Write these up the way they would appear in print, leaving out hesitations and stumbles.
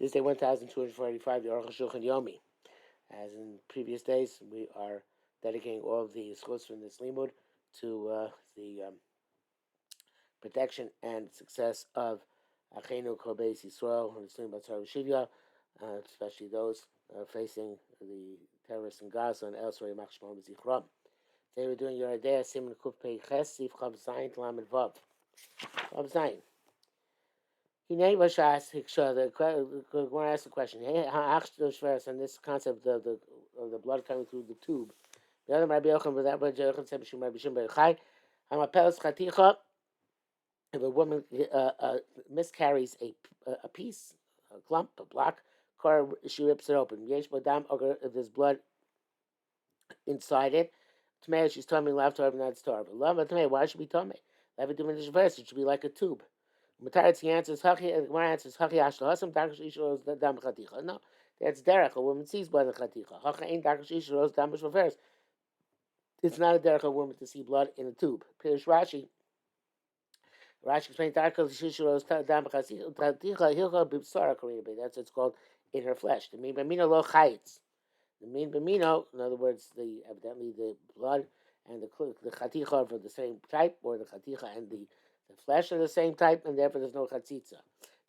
This day 1245, the Arukh HaShulchan Yomi. As in previous days, we are dedicating all of the schools from this limud to the protection and success of Achenu Kobeis Yisrael, Muslim Batzar Shivya, especially those facing the terrorists in Gaza and elsewhere. Machshmon Zichram. Today we're doing your idea Simon Kufpei Ches Sif Chav Zayin Lamed Vav. Chav Zayin. Hinei Vashas Hiksha. The Gemara asked the question. On this concept of the blood coming through the tube. The other Rabbi Yochanan with that Rabbi Yochanan said B'Shem Rabbi Shimon Bar Yochai. Hamapels Chaticha. If a woman miscarries a piece, a clump, a block, she rips it open. Yesh Badam. If there's blood inside it, Tamei, she's tummy love to not starve. Love Tamei, why should we tummy? Let it do in this verse. It should be like a tube. Mataritz answers Hachi. The answers Hachi Ashlohasam Dakash Ishros Dam Chaticha. No, that's derech. A woman sees blood in Chaticha. Hachi ain't Dakash Ishros Dam B'Shvaferes. It's not a derech a woman to see blood in a tube. Pirish Rashi. Rashi explains Dakash Ishros Dam Chaticha Hilcha B'Psara Karina. That's what it's called in her flesh. The mean b'mino lo chayitz. The mean b'mino, in other words, evidently the blood and the chaticha are of the same type, or the chaticha and the flesh are the same type, and therefore there's no chatzitza.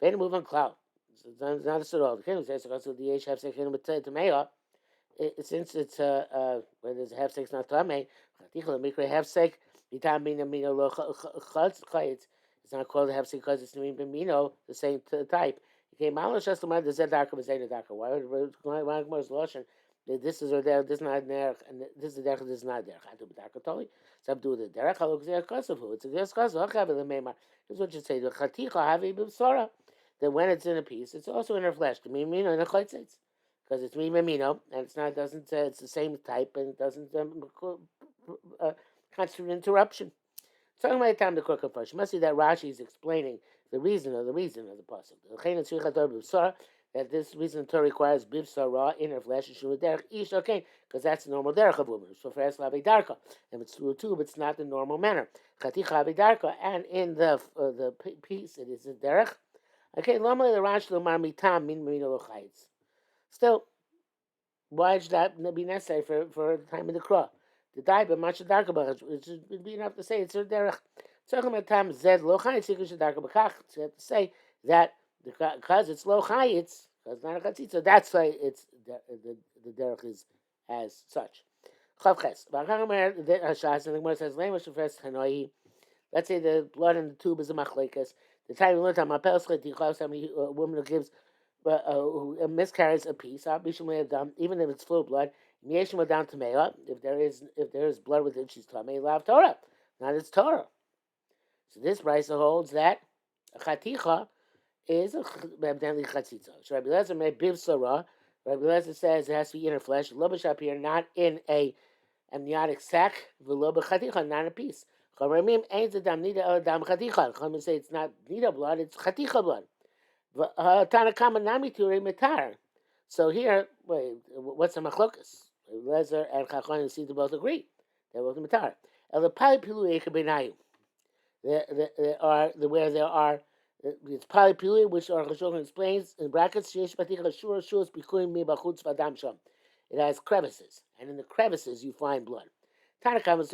Then move on cloud. It's not at all. The king says also the yesh have sekin with tameya. Since it's when there's a half sek not tamei, chaticha the mikra half sek mitam mina mino lo chayitz. It's not called half sek because it's mean b'mino the same type. Okay, malash has to mind the zedaka v'zedaka. Why would lotion? This is or there, this is not derech, and this is derech, this is not derech. I do b'darka totally. So I'm doing the derech. Halok zeh kasavu. It's a derech kasavu. Hakav the meimar. This is what you say. The chaticha havi b'sora. That when it's in a piece, it's also in her flesh. The mimino and the chaytzitz, because it's mimino and it's not doesn't it's the same type and it doesn't constitute interruption. Talking about the time the Korka first, you must see that Rashi is explaining the reason of the pasuk. That this reason the Torah requires bivsara in her flesh, because that's the normal derech of women. So for darka, and it's through a tube, it's not the normal manner. Darka, and in the piece, it is a derech. Okay, normally the Rashi lomar mitam min minolochayitz. Still, why should that be necessary for the time of the krah? The die but much darker, but it would be enough to say it's a derech. Talking about time zed lo chayitz, you should darker b'kach. So you have to say that. Because it's lo chayitz, because not a chatzitza, that's why it's the derech is as such. Chavches. And the Gemara says, let's say the blood in the tube is a machlekas. The time we learned on mapel schetichos, a woman who gives, who miscarries a piece, even if it's full of blood, down to meya. If there is blood within, she's tamei lav Torah. Not it's Torah. So this brisa holds that a chaticha is evidently chatzitza. So Rabbi Lezer made bivsara. Rabbi Lezer says it has to be in her flesh. Lo b'shapir, not in a amniotic sac. V'lo b'chaticha, not in a piece. Chachamim ain't the dam nida el dam chaticha. Chachamim say it's not nida blood, it's chaticha blood. Tanakama nami ture metar. So here, wait, what's the machlokas? Lezer and Chachamim seem to both agree. They're both metar. El pai pilu eka benayu. There are. It's polypilui, which Arukh HaShulchan explains in brackets. It has crevices, and in the crevices you find blood. Tanakama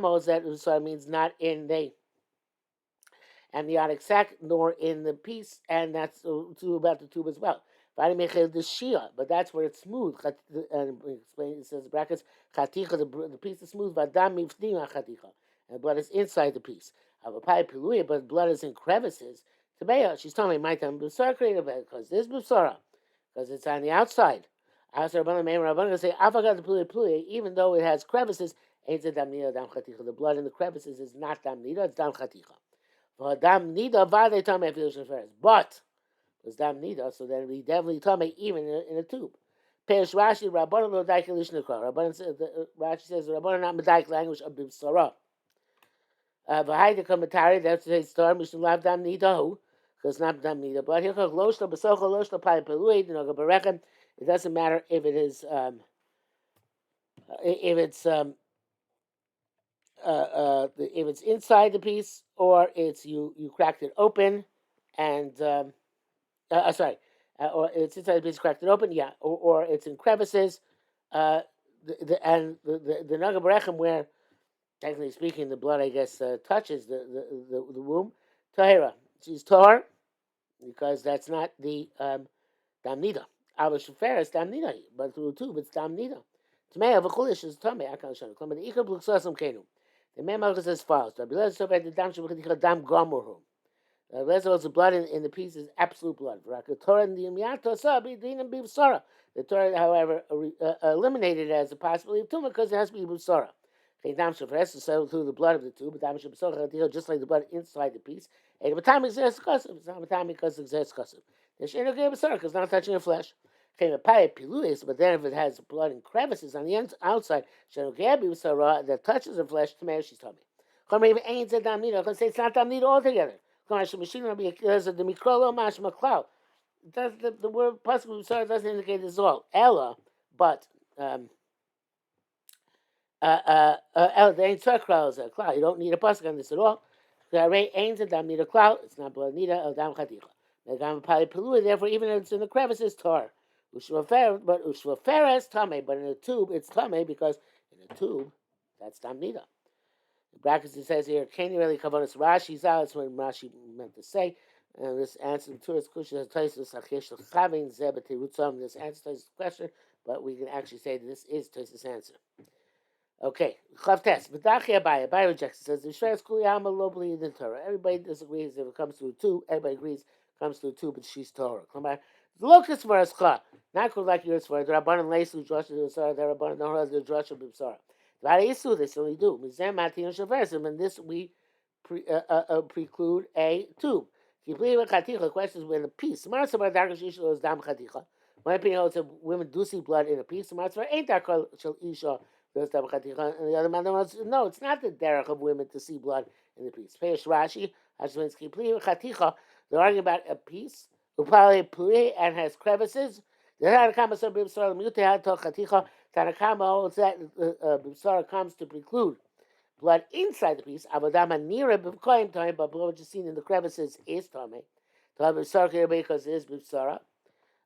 holds that Usar means not in the amniotic sac nor in the piece, and that's true about the tube as well. But that's where it's smooth. And it says brackets, the piece is smooth, and blood is inside the piece. But blood is in crevices. She's telling me my time because this busara, because it's on the outside. Even though it has crevices, the blood in the crevices is not dam nida, it's dam chaticha. But it's dam nida, so then we definitely tame even in a tube. Perish Rashi, Rabbanon lo daik lishnekra. Rashi says Rabbanon not medaik language of b'sara. V'hayde komentari, that's the story. Mishum lav dam nidahu, because not dam nida. But here, loshlo b'socha loshlo pai pelui, dinoga berechem. It doesn't matter if it is if it's inside the piece or it's you cracked it open. and sorry, or it's inside the piece cracked and open, yeah, or it's in crevices, and the Naga Berechem where, technically speaking, the blood, I guess, touches the womb. Tahira, she's tahar because that's not the damnida. Ava sheferes damnida, but through tube it's damnida. Tmei avachulish is tamei. I can't show you. The ikar bluxasam kenu. The Mem says as follows: The bilaz so bad the dam shebechadika dam gomorhu. The blood in the piece is absolute blood. The Torah, however, eliminated it as a possibility of tumor because it has to be busara. Has to settle through the blood of the tube, just like the blood inside the piece. And the time is because it's exhaustive. Because it's not touching the flesh. But then if it has blood in crevices on the outside, that touches the flesh, she's telling me. It's not damnida altogether. There's the mikrolo mashma cloud. The word possible sorry doesn't indicate this at all. Ella, but Ella, the ain't cloud is a cloud. You don't need a pasuk on this at all. The array ain't a dam need a cloud. It's not blood nida el dam chaticha. Therefore, even if it's in the crevices, tar. But ushvaferes tame. But in a tube, it's tame because in a tube, that's dam nida. The brackets it says here, can you really cover this Rashi's out? That's what Rashi meant to say. And this answer to tourist question has Taisus Achish Chavin Zebati Rutzam. This answer to this question, but we can actually say that this is Taisus' answer. Okay, Chav test. V'dachi Abai. Abai rejects it. Says the Shreis Kuliyama Lobli in the Torah. Everybody disagrees if it comes to a two. Everybody agrees it comes to a two, but she's Torah. Come on. The locus for Ascha. Not called like yours for the Rabbanan Leisu Joshua B'Sara. The Rabbanan Nohra the Joshua B'Sara. They certainly do. And this we preclude a tube. The question is when a piece. My opinion holds that women do see blood in a piece. And the other man wants no, it's not the derech of women to see blood in the piece. Rashi, they're arguing about a piece and has crevices. Tanakama holds that B'sara comes to preclude blood inside the piece. Avadama nira b'koyim time, but blood which is seen in the crevices is tame. To have B'sara because it is B'sara.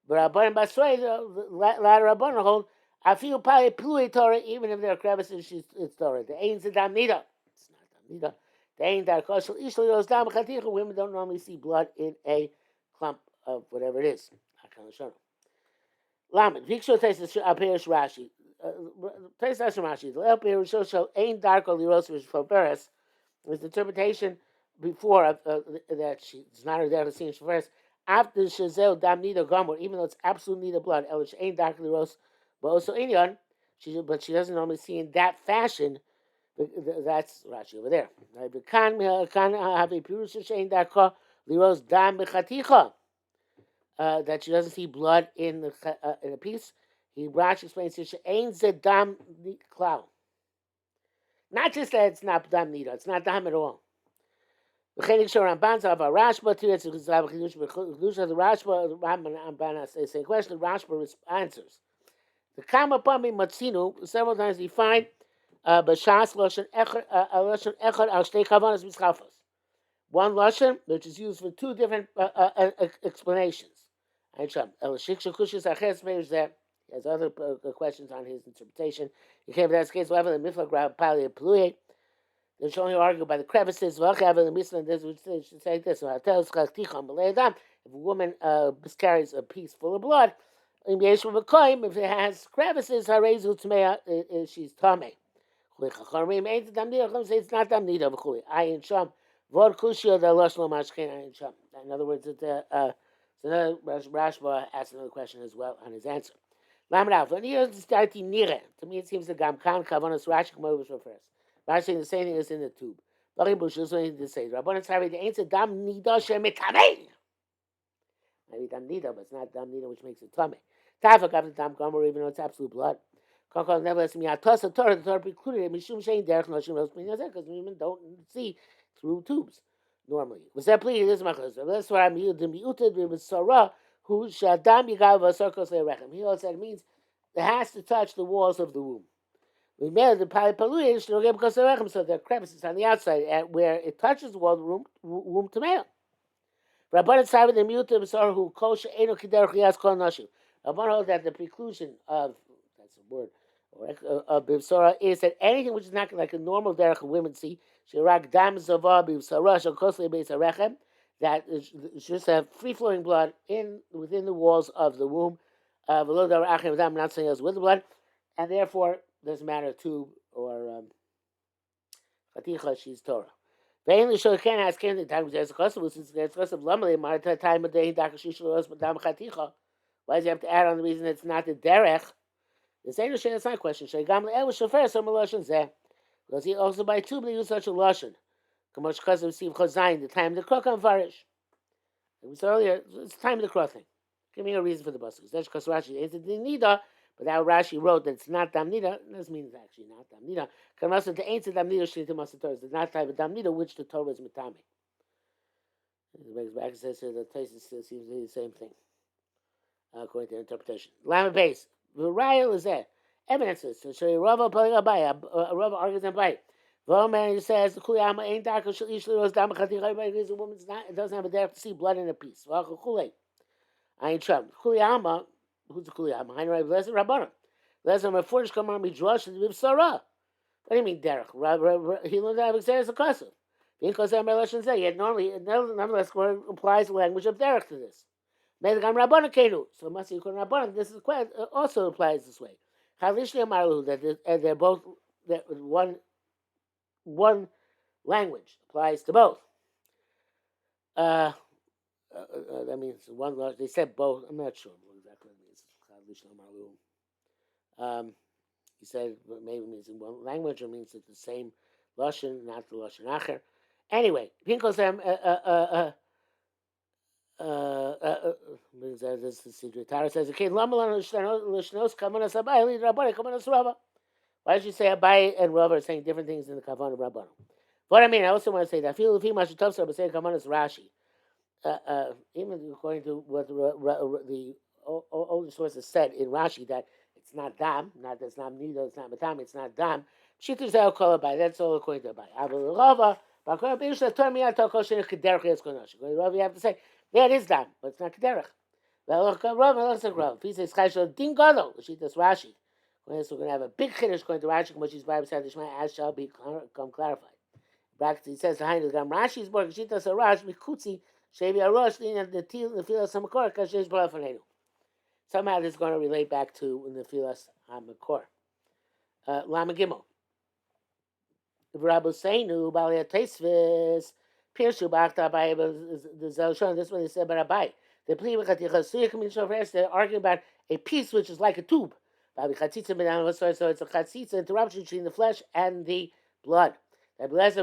But Rabbanan Basrei, the latter Rabbanan hold, I feel probably plui Torah, even if there are crevices, it's Torah. The ain't a dam nida. It's not dam nida. The ain't that koshel ishli goes dam chaticha. Women don't normally see blood in a clump of whatever it is. I can't show. Lamed. Viksho Taisus appears Rashi. Taisus Rashi. The Elpir Shosho ain't dark or liros Shoferes. Was the interpretation before that she's not there to see Shoferes. After Shazel Dam Nida Gomor, even though it's absolute Nida blood, Elish ain't dark liros, but also Inyan. But she doesn't normally see in that fashion. That's Rashi over there. The Kan have a Purusha Shein Darka liros Dam Bechaticha. That she doesn't see blood in a piece. Rashi explains here, "Ein zedam klau." Not just that it's not dam nida; it's not dam at all. The Rashba too. It's the Rashba. Ramban the same question. Rashba answers. The Kama Pami Matzinu several times we find Bashas Loshen Echad Al Shtei Kavanas Mischafos. One Loshen which is used for two different explanations. That he has other questions on his interpretation. He came to that case, whatever the Mifla Pali Pluye. They're showing argue by the crevices. Which should say this. If a woman miscarries a piece full of blood, if it has crevices, she's tame. It's not damnida. Ayin sham. Vod kushia the loshlo mashkin ayin sham. In other words, Rashba asked another question as well on his answer. To me, it seems the Gamkan Kavanas Rashi Kamovus first. Rashi saying the same thing as in the tube. Bush is going to say, Rabbanan Sari, the answer Dam Nida Shemitame. Maybe Dam Nida, but it's not Dam Nida, which makes it Tame. Tafak after Dam Gomer, even though it's absolute blood. Konkos nevertheless, the Torah precluded Mishum Shein Derech Noshim Rosh because women don't see through tubes normally. Was that pleading? This is my question. That's why I'm here to be uted with Sarah, who Shadam Yigav Vasarkos Lerechem. He also said it means it has to touch the walls of the womb. We made the Palipaluish because so there are crevices on the outside where it touches the wall of the womb to male. Rabbanan side with the mutim sar who kosher eno kiderech yas kol nashim. Rabbanan holds that the preclusion of that's a word of bivsara is that anything which is not like a normal derech of women see shirak dam zava bivsara shal kosle beis harechem that is just have free flowing blood in within the walls of the womb. Below the achim dam not saying else with the blood, and therefore doesn't matter tube or chaticha she's Torah. Vainly show can ask him the time was there's a custom which is there's custom lamely marta time of day dakashisha but dam chaticha. Why does he have to add on the reason it's not the derech? The same shit, that's not a question. Shagam le'el shofer some lashon zeh. Because he also by two they use such a lashon. Kamosh chazim receive chazayin the time of the krok on varish. It was earlier. It's time of the crossing. Give me a reason for the buses. That's because Rashi is the nida, but that Rashi wrote that it's not damnida. Doesn't mean it's actually not damnida. Kamasa to ain't damnida shita masa Torah. It's not type of damnida which the Torah is mitame. The brings back and says the Taisus seems to be the same thing according to interpretation. Lama base. The Raya is there. Evidences. So show you Rava pulling a bay. Rava argues and bay. Roman says the Kuliyama ain't dark. Everybody agrees a woman's not. It doesn't have a derech to see blood in a piece. I ain't trouble. Kuliyama, who's the Kuliyama? I know Lesson Rabbanon. Lesson my forge come on me drush to be Sarah. What do you mean derech? He learned that as a custom. Because I'm relation say yet normally nonetheless applies the language of derech to this. Medigam Rabbanon kenu. So must be Rabbanon. This is quite also applies this way. Chalishli Amaru that they're both that one language applies to both. That means one. They said both. I'm not sure what exactly it means. He said maybe it means in one language or means it's the same lashon, not the lashon acher. Anyway, Pinkosem. This is the secret. Tara says, "Okay, lamalan lishnos kavanas abai rabbanon kavanas rava." Why did you say Abai and Rava are saying different things in the Kavan of Rabbanon? What I mean, I also want to say that feel if he must have said Kavan is Rashi. Even according to what the older sources said in Rashi that it's not dam, not that's not nida, it's not matam, it's not dam. Shittus el kol Abai. That's all according to Abai. Aval Rava, Bakor Bishla Torah Miyat Tokol Shenich Kederach Yetz Konosh. Rava, you have to say, yeah, it is dam, but it's not Kederach. Rava, let's say Rava. If he says Chayshel Din Gadol, Shittus Rashi. So we're going to have a big chiddush going to Rashi, which is Bible said as shall become clarified. Brackets, he says, Rashi's borg, Shita Sarash, Mikutzi, Shevi Arosh, the Filas Hamakor, Kashish Balafanenu. Somehow this is going to relate back to the Filas Hamakor. Lama Gimel. Rabbi Seinu, Balia Tesvis, Pirshu Bakta Abai, the Zelshon, this is what they said about Abai. They're arguing about a piece which is like a tube. So it's a chatzitza interruption between the flesh and the blood. That's a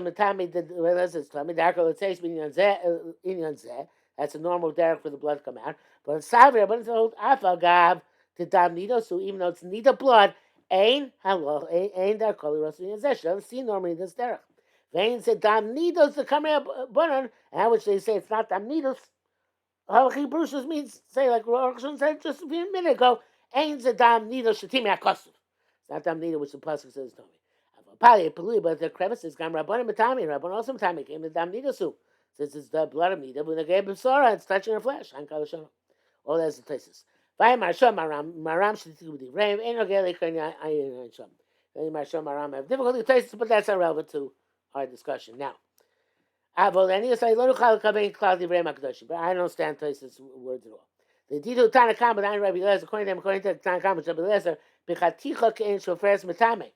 normal derech for the blood to come out. But it's savir, but it's old afagav to dam nido. So even though it's nida blood, ain dar kol rosin yazeh. She doesn't see normally this derech. Vein said dam nidos the kamei bunan, and which they say it's not dam nidos. How Hebrews means say like Arukh HaShulchan said just a minute ago. Ain't the dam needle shetimi akosov. It's not dam needle which the pasuk says to me. Pali polui, but the crevices gam rabbanim matami. Rabban also matami came the dam needle soup. Since it's the blood of needle, when the gave of Sora, it's touching her flesh. All that's the places. Vay marsham maram shitibudi. Rain ain't no geli kanya ayin sham. Vay marsham maram have difficulty places, but that's irrelevant to our discussion now. But I don't understand Tosis words at all. The Didu Tanakam, but I Rabbi Lezer, according to Tanakam, Rabbi Lezer, Bechaticha Kein Shofres Matame.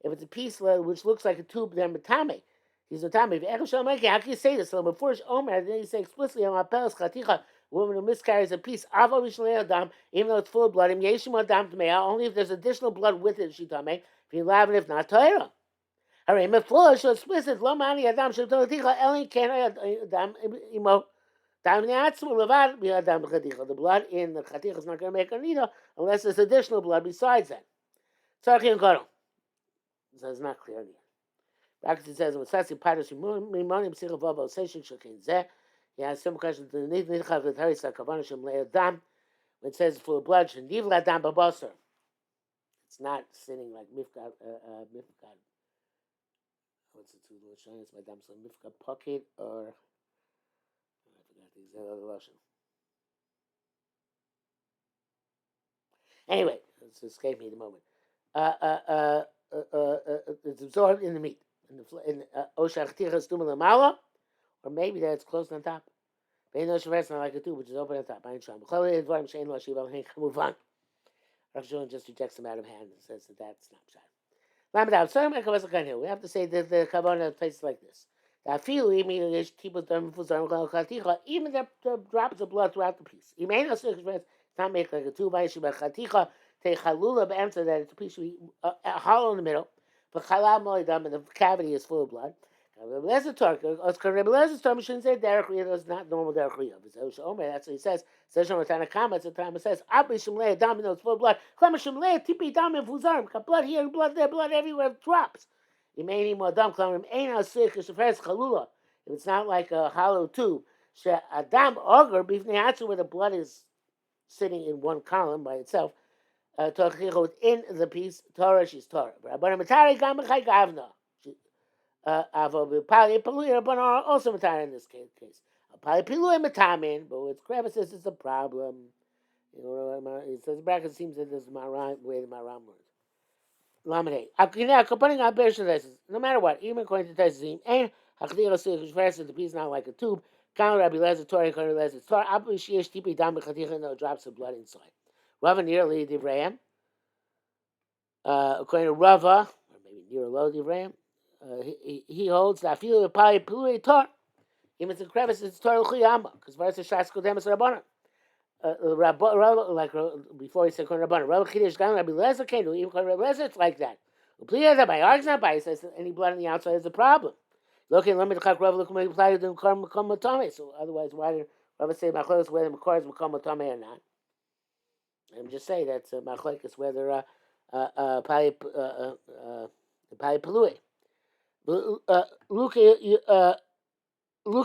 If it's a piece which looks like a tube, then Matame. He's Matame. How can you say this? So before Omer, then you say explicitly on Apelas Chaticha, woman who miscarries a piece, Ava Rishon Adam, even though it's full of blood, Yeshim Adam Tmea, only if there's additional blood with it, Shitame, if you love it, if not Torah. Hooray, Meflosh, explicit, Lomani Adam Shatoticha, Elin Ken Adam Imo. The blood in the chaticha is not going to make a nida unless there's additional blood besides that. So it's not clear here. Brackets it says, he has some questions. It says for blood, it's not sitting like mifkad. What's the two little shines? Madame, so mifkad pocket or. I forgot the another lotion. Anyway, it's escaped me at the moment. It's absorbed in the meat. Or maybe that's close on top. Not like a tube, which is open on top. Arukh HaShulchan just rejects them out of hand and says that that's not pshat. We have to say that the kavanah places like this. Even the drops of blood throughout the piece. It's not make like a tube. That it's a piece should be hollow in the middle. But and the cavity is full of blood. Shouldn't say derech riyah. It's not normal derech riyah. That's what he says. Says Tanakama. It's a time it says Abli Shemlei Dam. It's full of blood. Klama Shemlei Tipi Dam and Fuzarim. Got blood here, blood there, blood everywhere. It drops. If it's not like a hollow tube, Adam Auger where the blood is sitting in one column by itself. In the piece Torah, she's Torah. Also in this case. But with crevices, it's a problem. You know, it says bracket seems that this is my way the Maram learns. Laminate. No matter what, even according to Taisim, and the piece not like a tube. Rabbi Lezer Torah, no drops of blood inside. Rava nearly Divraham. According to Rava, or maybe near low Divraham, he holds that feel the pi pului tor. Even if it's a crevice, it's Torah l'chiyama, because versus Shasko Demas Rabbanan. Like before he said Rabbanan, Rabbi Chidish Gan, Rabbi Lezer came to even Rabbi Lezer, it's like that. That by Arg's not by, he says any blood on the outside is a problem. Looking, let me look Rav look when apply to them Matame. So otherwise, why did Rav say Machlokes whether Makar is Matame or not? I'm just saying that's Machlokes whether Pai Palui. Luke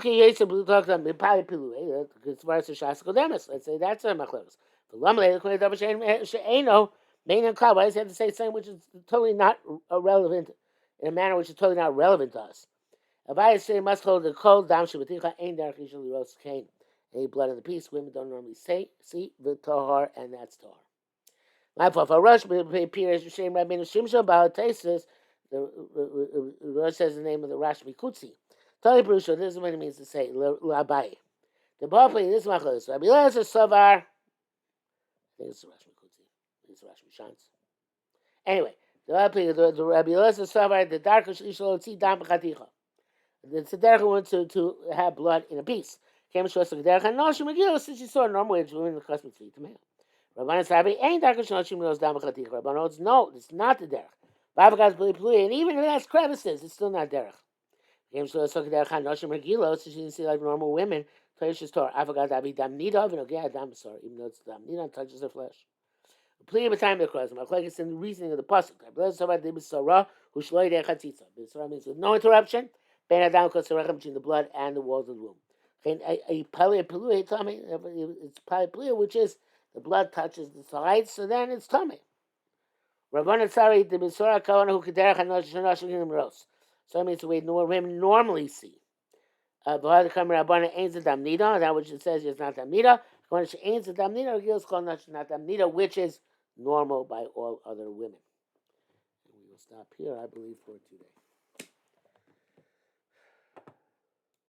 Yesub talked about Pai Palui. As far as the Shasko Demis, let's say that's a Machlokes. The Lamle the Koi Double Sheino main and Cloud. Why does he have to say something which is totally not relevant in a manner which is totally not relevant to us? Avaya say must hold the cold down Shabbatika ain't dark usually roast cane. Any blood in the piece, women don't normally see the tahar, and that's tahar. My fault for Rush, appears shame Rabbeinu Shimshon about Taisus. The Rush says the name of the Rash Mikutzi. Tali Brusha, this is what it means to say Labai. The Bapli, this is Machos. Rabbi Lezer Savar. I think it's the Rash Mikutzi. It's Rash Mishans. Anyway, the Rabbi Lezer Savar, the darkish Ishol Tzi Dam Chaticha. The Tzedek wants to have blood in a piece. Came to us like Derech and Noshim Megillah, since you saw a normal way of doing the custom to eat the meal. Rabbanan Sabi ain't darkish Noshim Megillah Dam Chaticha. Rabbanan no, it's not the Derech. Bavagaz Plui, and even if it has crevices, it's still not Derech. Came to us like Derech and Noshim Megillah, so she didn't see like normal women. Toyish's Torah. Avagaz Abi Dam Nida, and okay, Dam sorry, even though it's Dam Nida touches the flesh. Plea of a time of the cross. Like it's in the reasoning of the pasuk. Let's talk about the Bisara, who shloy de chatzitza. Bisara means with no interruption. Ben Adam Kosarechem between the blood and the walls of the womb. A Pali Pelu, tummy, it's Pali Pelu, which is the blood touches the sides, so then it's tummy. Rabbanan Sari, the Bisara Kawana who Kederach Hanosh Shanosh Ginim Ros. So that means the way women normally see. V'had Kamer Rabbanan Ain't the Damnida, that which it says is not Damnida. When she ain't the Damnida, or Gil's called not Damnida, which is normal by all other women. And we will stop here, I believe, for today.